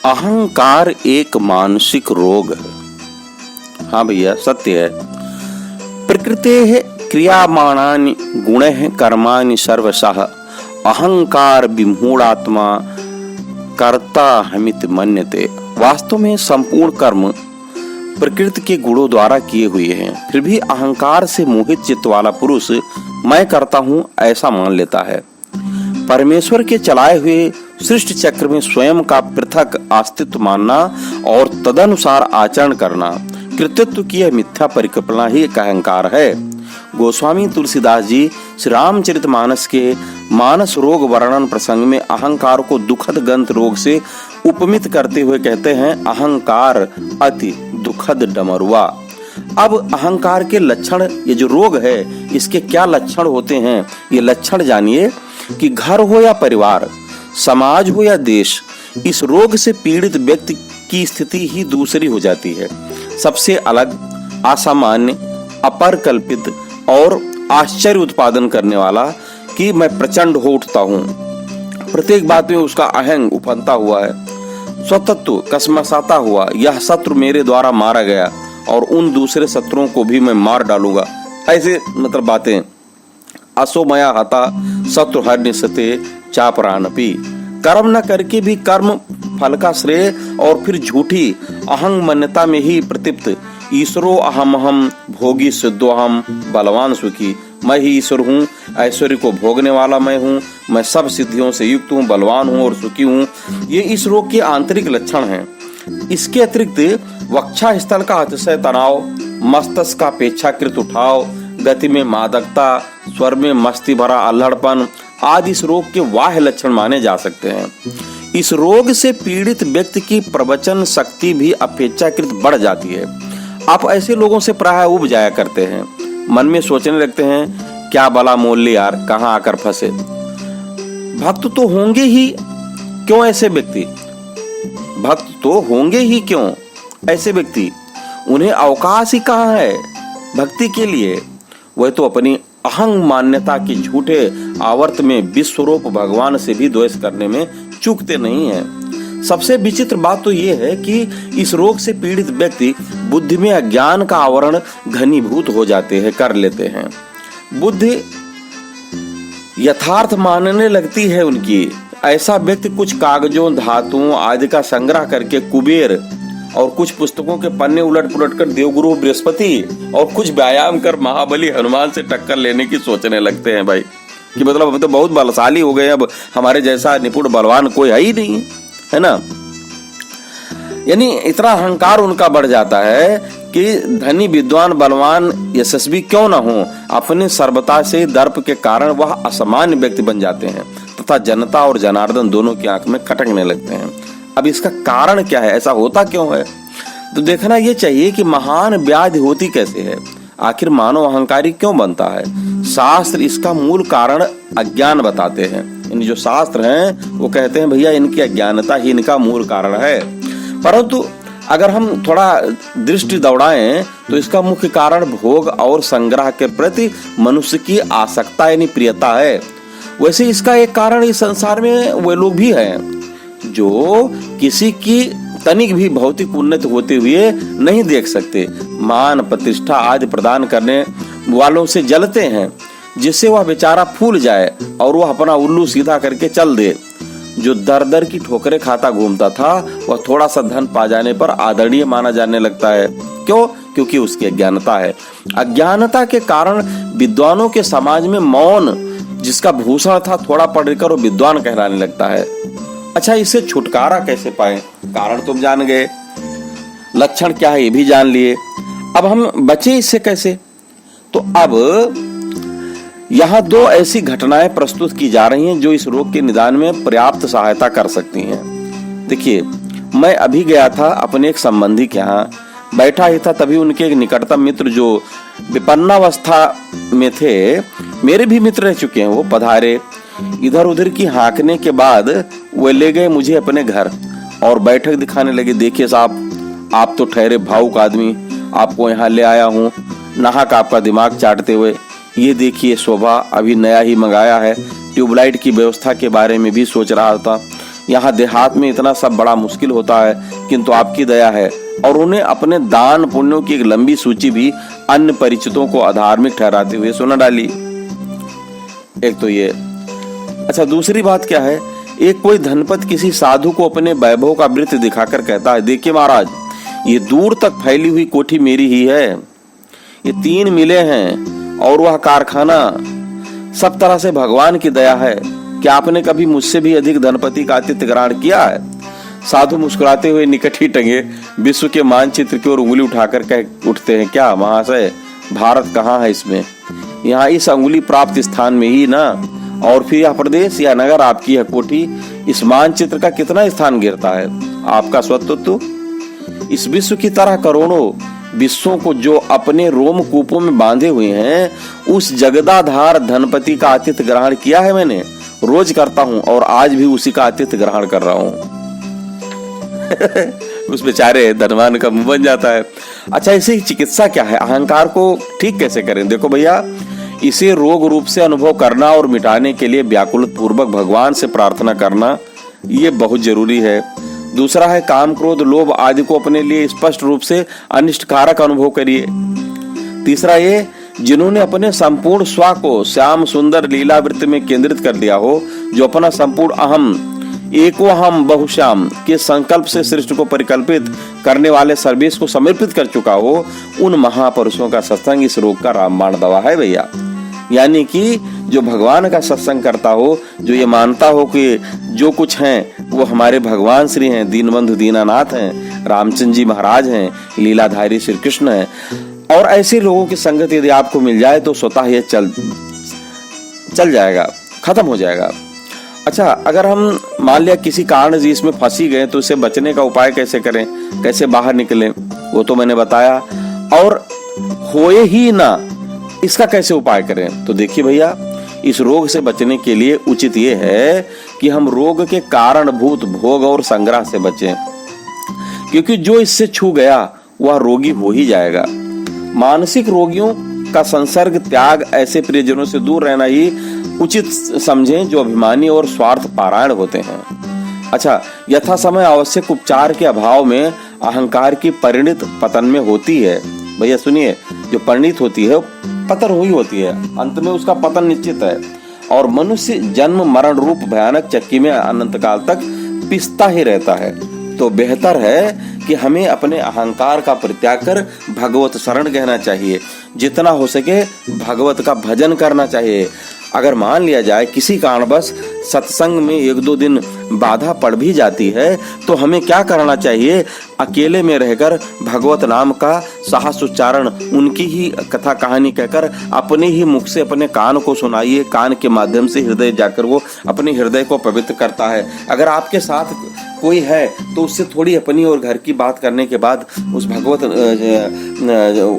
अहंकार एक मानसिक रोग है। हाँ भैया, सत्य है। प्रकृतेः क्रियामाणानि गुणैः कर्माणि सर्वशः अहंकार विमूढ़ात्मा कर्ता हमित मन्यते। वास्तव में संपूर्ण कर्म प्रकृति के गुणों द्वारा किए हुए हैं, फिर भी अहंकार से मोहित चित्त वाला पुरुष मैं करता हूँ ऐसा मान लेता है। परमेश्वर के चलाए हुए सृष्टि चक्र में स्वयं का पृथक अस्तित्व मानना और तदनुसार आचरण करना, कृतित्व की यह मिथ्या परिकल्पना ही एक अहंकार है। गोस्वामी तुलसीदास जी श्री रामचरितमानस के मानस रोग वर्णन प्रसंग में अहंकार को दुखद गंध रोग से उपमित करते हुए कहते हैं, अहंकार अति दुखद डमरुआ। अब अहंकार के लक्षण, ये जो रोग है इसके क्या लक्षण होते हैं, ये लक्षण जानिए कि घर हो या परिवार, समाज हो या देश, इस रोग से पीड़ित व्यक्ति की स्थिति ही दूसरी हो जाती है। सबसे अलग, असामान्य, अपरकल्पित और आश्चर्य उत्पादन करने वाला कि मैं प्रचंड हो उठता हूँ, प्रत्येक बात में उसका अहंग उफनता हुआ है, स्वतत्व कसमसाता हुआ, यह शत्रु मेरे द्वारा मारा गया और उन दूसरे शत्रुओं को भी मैं मार डालूंगा, ऐसे मतलब बातें। असोमया हता शत्रु हर्निशते चापरानपि, कर्म न करके भी कर्म फल का श्रेय और फिर झूठी अहंग मान्यता में ही प्रतिप्त, ईश्वरो अहम भोगी सिद्धोहम बलवान सुखी, मैं ही ईश्वर हूँ, ऐश्वर्य को भोगने वाला मैं हूँ, मैं सब सिद्धियों से युक्त हूँ, बलवान हूँ और सुखी हूँ। ये इस रोग के आंतरिक लक्षण हैं। इसके अतिरिक्त वक्षा स्थल का अतिशय तनाव, मस्तिष्क का अपेक्षाकृत उठाव, गति में मादकता, स्वर में मस्ती भरा अल्हड़पन आदि इस रोग के बाह्य लक्षण माने जा सकते हैं। इस रोग से पीड़ित व्यक्ति की प्रवचन शक्ति भी अपेक्षाकृत बढ़ जाती है। आप ऐसे लोगों से प्रायः उब जाया करते हैं, मन में सोचने लगते हैं, क्या भला मोल यार, कहाँ आकर फंसे। भक्त तो होंगे ही क्यों ऐसे व्यक्ति, भक्त तो होंगे ही क्यों ऐसे व्यक्ति, उन्हें अवकाश ही कहाँ है भक्ति के लिए। वह तो अपनी अहंग मान्यता के झूठे आवर्त में विश्वरूप भगवान से भी द्वेष करने में चूकते नहीं हैं। सबसे विचित्र बात तो यह है कि इस रोग से पीड़ित व्यक्ति बुद्धि में अज्ञान का आवरण घनीभूत हो जाते हैं, कर लेते हैं। बुद्धि यथार्थ मानने लगती है उनकी। ऐसा व्यक्ति कुछ कागजों, धातुओं आदि का संग्रह करके कुबेर और कुछ पुस्तकों के पन्ने उलट पुलट कर देवगुरु बृहस्पति और कुछ व्यायाम कर महाबली हनुमान से टक्कर लेने की सोचने लगते हैं भाई, कि मतलब हम तो बहुत बलशाली हो गए, अब हमारे जैसा निपुण बलवान कोई है ही नहीं, है ना। यानी इतना अहंकार उनका बढ़ जाता है कि धनी, विद्वान, बलवान, यशस्वी क्यों न हो, अपने सर्वता से दर्प के कारण वह असामान्य व्यक्ति बन जाते हैं तथा जनता और जनार्दन दोनों की आंख में खटकने लगते हैं। अब इसका कारण क्या है, ऐसा होता क्यों है, तो देखना ये चाहिए कि महान व्याधि होती कैसे है, आखिर मानव अहंकारी क्यों बनता है। शास्त्र इसका मूल कारण अज्ञान बताते हैं। इन जो शास्त्र हैं वो कहते हैं भैया इनकी अज्ञानता ही इनका मूल कारण है, परंतु अगर हम थोड़ा दृष्टि दौड़ाएं तो इसका मुख्य कारण भोग और संग्रह के प्रति मनुष्य की आसक्ता यानी प्रियता है। वैसे इसका एक कारण इस संसार में वे लोग भी हैं जो किसी की तनिक भी भौतिक उन्नति होते हुए नहीं देख सकते, मान प्रतिष्ठा आदि प्रदान करने वालों से जलते हैं, जिससे वह बेचारा फूल जाए और वह अपना उल्लू सीधा करके चल दे। जो दर दर की ठोकरें खाता घूमता था वह थोड़ा सा धन पा जाने पर आदरणीय माना जाने लगता है। क्यों? क्योंकि उसकी अज्ञानता है। अज्ञानता के कारण विद्वानों के समाज में मौन जिसका भूषण था, थोड़ा पढ़कर वो विद्वान कहलाने लगता है। अच्छा, इससे छुटकारा कैसे पाए? कारण तुम जान गए, लक्षण क्या है ये भी जान लिए, अब हम बचे इससे कैसे? तो अब यहाँ दो ऐसी घटनाएं प्रस्तुत की जा रही हैं जो इस रोग के निदान में पर्याप्त सहायता कर सकती हैं। देखिए, मैं अभी गया था अपने एक संबंधी के यहाँ, बैठा ही था, तभी उनके एक निकटतम मित्र जो विपन्नावस्था में थे, मेरे भी मित्र रह चुके हैं, वो पधारे। इधर उधर की हाँकने के बाद वे ले गए मुझे अपने घर और बैठक दिखाने लगे। देखिए साहब, आप तो ठहरे भावुक आदमी, आपको यहाँ ले आया हूँ नाहक आपका दिमाग चाटते हुए। ये देखिए शोभा अभी नया ही मंगाया है, ट्यूबलाइट की व्यवस्था के बारे में भी सोच रहा था। यहाँ देहात में इतना सब बड़ा मुश्किल होता है, किंतु आपकी दया है। और उन्हें अपने दान पुण्यों की एक लंबी सूची भी अन्य परिचितों को अधार्मिक ठहराते हुए सुना डाली। एक तो ये। अच्छा, दूसरी बात क्या है, एक कोई धनपत किसी साधु को अपने वैभव का वृत्त दिखाकर कहता है, देखिए महाराज, ये दूर तक फैली हुई कोठी मेरी ही है, ये 3 मिलें हैं और वह कारखाना, सब तरह से भगवान की दया है। क्या आपने कभी मुझसे भी अधिक धनपति का आतिथ्य ग्रहण किया है? साधु मुस्कुराते हुए निकट ही टंगे विश्व के मानचित्र की ओर उंगली उठाकर कह उठते हैं, क्या महाशय, भारत कहाँ है इसमें? यहाँ इस अंगुली प्राप्त स्थान में ही ना। और फिर यह प्रदेश या नगर, आपकी यह कोठी, इस मानचित्र का कितना स्थान गिरता है? आपका स्वतंत्र इस विश्व की तरह करोड़ों विश्वों को जो अपने रोमकूपों में बांधे हुए हैं, उस जगदाधार धनपति का आतिथ्य ग्रहण किया है मैंने, रोज करता हूँ और आज भी उसी का आतिथ्य ग्रहण कर रहा हूँ। उस बेचारे धनवान का मुंह बन जाता है। अच्छा, इसे चिकित्सा क्या है? अहंकार को ठीक कैसे करें? देखो भैया, इसे रोग रूप से अनुभव करना और मिटाने के लिए व्याकुल पूर्वक भगवान से प्रार्थना करना, ये बहुत जरूरी है। दूसरा है काम क्रोध लोभ आदि को अपने लिए स्पष्ट रूप से अनिष्टकारक अनुभव करिए। तीसरा ये, जिन्होंने अपने संपूर्ण स्व को श्याम सुंदर लीला वृत्त में केंद्रित कर दिया हो, जो अपना संपूर्ण अहम एको हम बहुश्याम के संकल्प से सृष्टि को परिकल्पित करने वाले सर्वेश को समर्पित कर चुका हो, उन महापुरुषों का सत्संग इस रोग का रामबाण दवा है भैया। यानी कि जो भगवान का सत्संग करता हो, जो ये मानता हो कि जो कुछ हैं वो हमारे भगवान श्री हैं, दीनबंधु दीनानाथ हैं, रामचंद्र जी महाराज हैं, लीलाधारी श्री कृष्ण हैं, और ऐसे लोगों की संगत यदि आपको मिल जाए तो स्वतः ये चल जाएगा, खत्म हो जाएगा। अच्छा, अगर हम मान लिया किसी कारण जी इसमें फंसी गए तो इससे बचने का उपाय कैसे करें, कैसे बाहर निकलें, वो तो मैंने बताया। और होए ही ना, इसका कैसे उपाय करें? तो देखिए भैया, इस रोग से बचने के लिए उचित ये है कि हम रोग के कारणभूत भोग और संग्रह से बचें, क्योंकि जो इससे छू गया वह रोगी हो ही जाएगा। मानसिक रोगियों का संसर्ग त्याग, ऐसे प्रियजनों से दूर रहना ही उचित समझें जो अभिमानी और स्वार्थ पारायण होते हैं। अच्छा, यथा समय आवश्यक उपचार के अभाव में अहंकार की परिणत पतन में होती है। भैया सुनिए, जो परिणत होती है पतन हुई होती है, अंत में उसका पतन निश्चित है। और मनुष्य जन्म मरण रूप भयानक चक्की में अनंत काल तक पिसता ही रहता है। तो बेहतर है कि हमें अपने अहंकार का परित्याग कर भगवत शरण कहना चाहिए, जितना हो सके भगवत का भजन करना चाहिए। अगर मान लिया जाए किसी कारणवश सत्संग में 1-2 दिन बाधा पड़ भी जाती है, तो हमें क्या करना चाहिए? अकेले में रहकर भगवत नाम का साहस उच्चारण, उनकी ही कथा कहानी कहकर अपने ही मुख से अपने कान को सुनाइए। कान के माध्यम से हृदय जाकर वो अपने हृदय को पवित्र करता है। अगर आपके साथ कोई है तो उससे थोड़ी अपनी और घर की बात करने के बाद उस भगवत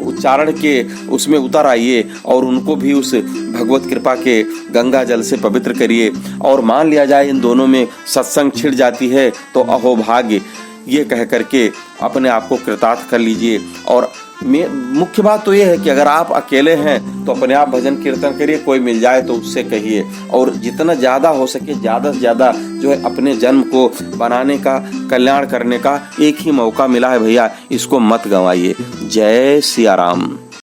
उच्चारण के उसमें उतर आइए और उनको भी उस भगवत कृपा के गंगा जल से पवित्र करिए। और मान लिया जाए इन दोनों में सत्संग छिड़ जाती है तो अहो भाग्य, ये कह करके अपने आप को कृतार्थ कर लीजिए। और मुख्य बात तो ये है कि अगर आप अकेले हैं तो अपने आप भजन कीर्तन करिए, कोई मिल जाए तो उससे कहिए। और जितना ज्यादा हो सके ज्यादा से ज्यादा जो है अपने जन्म को बनाने का, कल्याण करने का एक ही मौका मिला है भैया, इसको मत गंवाइए। जय सिया राम।